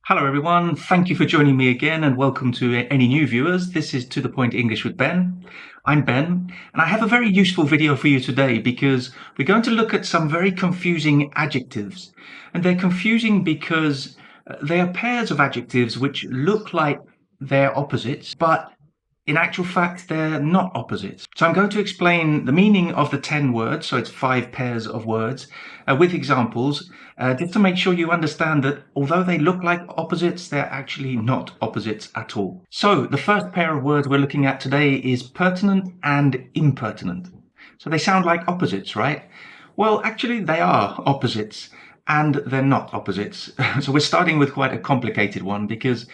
Hello, everyone. Thank you for joining me again, and welcome to any new viewers. This is To The Point English with Ben. I'm Ben, and I have a very useful video for you today because we're going to look at some very confusing adjectives. And they're confusing because they are pairs of adjectives which look like they're opposites, but in actual fact, they're not opposites. So I'm going to explain the meaning of the 10 words, so it's 5 pairs of words, with examples, just to make sure you understand that although they look like opposites, they're actually not opposites at all. So the first pair of words we're looking at today is pertinent and impertinent. So they sound like opposites, right? Well, actually, they are opposites, and they're not opposites. So we're starting with quite a complicated one because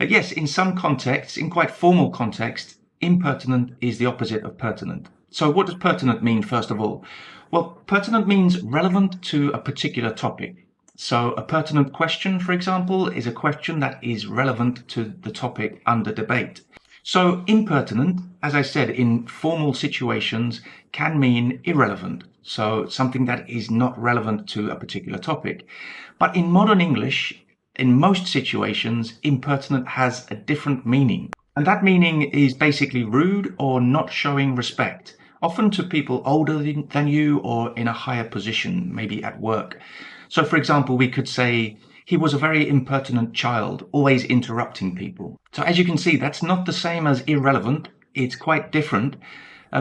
yes, in some contexts, in quite formal context, impertinent is the opposite of pertinent. So what does pertinent mean, first of all? Well, pertinent means relevant to a particular topic. So a pertinent question, for example, is a question that is relevant to the topic under debate. So impertinent, as I said, in formal situations can mean irrelevant. So something that is not relevant to a particular topic. But in modern English, in most situations, impertinent has a different meaning. And that meaning is basically rude or not showing respect, often to people older than you or in a higher position, maybe at work. So, for example, we could say, he was a very impertinent child, always interrupting people. So as you can see, that's not the same as irrelevant. It's quite different.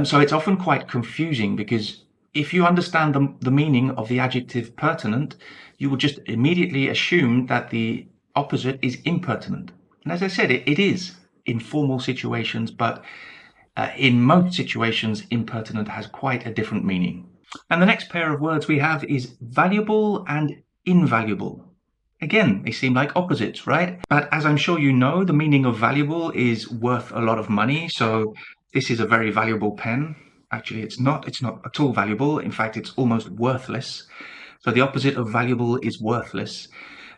So it's often quite confusing because if you understand the meaning of the adjective pertinent, you will just immediately assume that the opposite is impertinent. And as I said, it is in formal situations, but in most situations, impertinent has quite a different meaning. And the next pair of words we have is valuable and invaluable. Again, they seem like opposites, right? But as I'm sure you know, the meaning of valuable is worth a lot of money. So this is a very valuable pen. Actually, it's not at all valuable. In fact, it's almost worthless. So the opposite of valuable is worthless.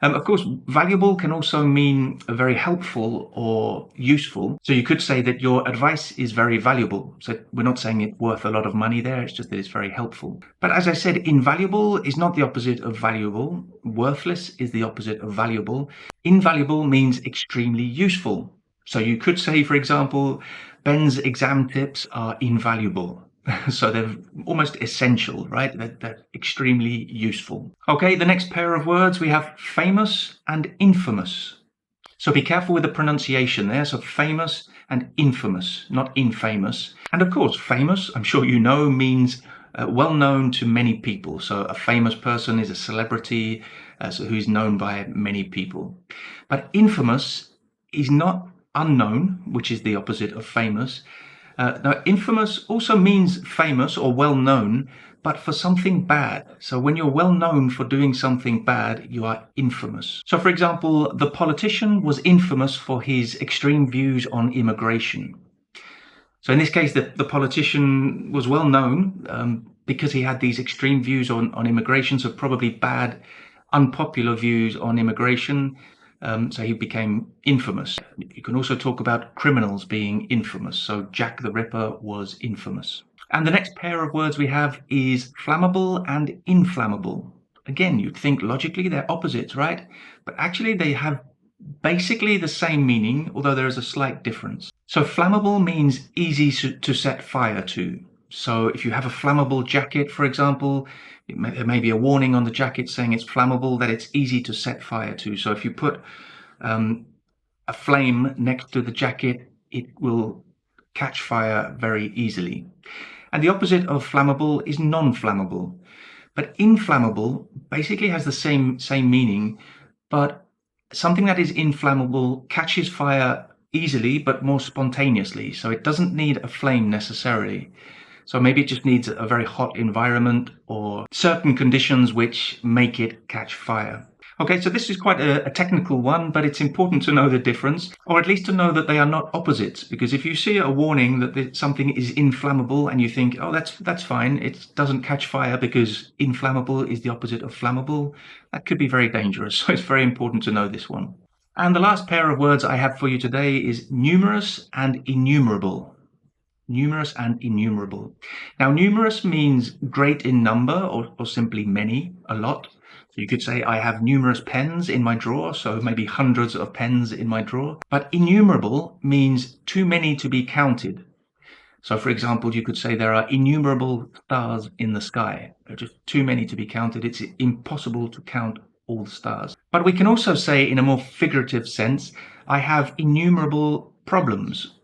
Of course, valuable can also mean very helpful or useful. So you could say that your advice is very valuable. So we're not saying it's worth a lot of money there. It's just that it's very helpful. But as I said, invaluable is not the opposite of valuable. Worthless is the opposite of valuable. Invaluable means extremely useful. So you could say, for example, Ben's exam tips are invaluable. So they're almost essential, right? They're extremely useful. Okay, the next pair of words, we have famous and infamous. So be careful with the pronunciation there. So famous and infamous, not infamous. And of course, famous, I'm sure you know, means well known to many people. So a famous person is a celebrity who's known by many people. But infamous is not unknown, which is the opposite of famous. Now, infamous also means famous or well known, but for something bad. So when you're well known for doing something bad, you are infamous. So, for example, the politician was infamous for his extreme views on immigration. So in this case, the politician was well known because he had these extreme views on immigration, so probably bad, unpopular views on immigration. So he became infamous. You can also talk about criminals being infamous. So Jack the Ripper was infamous. And the next pair of words we have is flammable and inflammable. Again, you'd think logically they're opposites, right? But actually they have basically the same meaning, although there is a slight difference. So flammable means easy to set fire to. So if you have a flammable jacket, for example, there may be a warning on the jacket saying it's flammable, that it's easy to set fire to. So if you put a flame next to the jacket, it will catch fire very easily. And the opposite of flammable is non-flammable. But inflammable basically has the same meaning, but something that is inflammable catches fire easily but more spontaneously. So it doesn't need a flame necessarily. So maybe it just needs a very hot environment or certain conditions which make it catch fire. Okay, so this is quite a technical one, but it's important to know the difference, or at least to know that they are not opposites. Because if you see a warning that something is inflammable and you think, oh, that's fine, it doesn't catch fire because inflammable is the opposite of flammable, that could be very dangerous. So it's very important to know this one. And the last pair of words I have for you today is numerous and innumerable. Numerous and innumerable. Now, numerous means great in number or simply many, a lot. You could say I have numerous pens in my drawer, so maybe hundreds of pens in my drawer. But innumerable means too many to be counted. So, for example, you could say there are innumerable stars in the sky. There are just too many to be counted. It's impossible to count all the stars. But we can also say, in a more figurative sense, I have innumerable problems.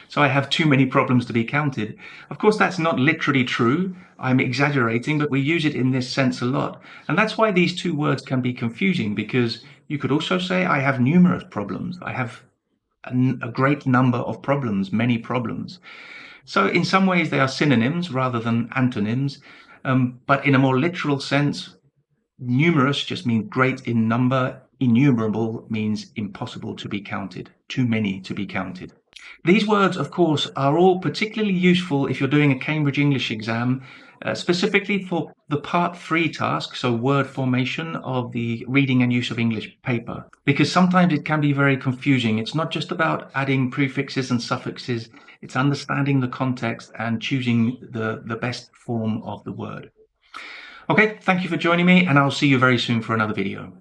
So I have too many problems to be counted. Of course, that's not literally true. I'm exaggerating, but we use it in this sense a lot. And that's why these two words can be confusing, because you could also say, I have numerous problems. I have a great number of problems, many problems. So in some ways they are synonyms rather than antonyms, but in a more literal sense, numerous just means great in number, innumerable means impossible to be counted, too many to be counted. These words, of course, are all particularly useful if you're doing a Cambridge English exam, specifically for the Part 3 task, so word formation of the reading and use of English paper, because sometimes it can be very confusing. It's not just about adding prefixes and suffixes, it's understanding the context and choosing the best form of the word. Okay, thank you for joining me, and I'll see you very soon for another video.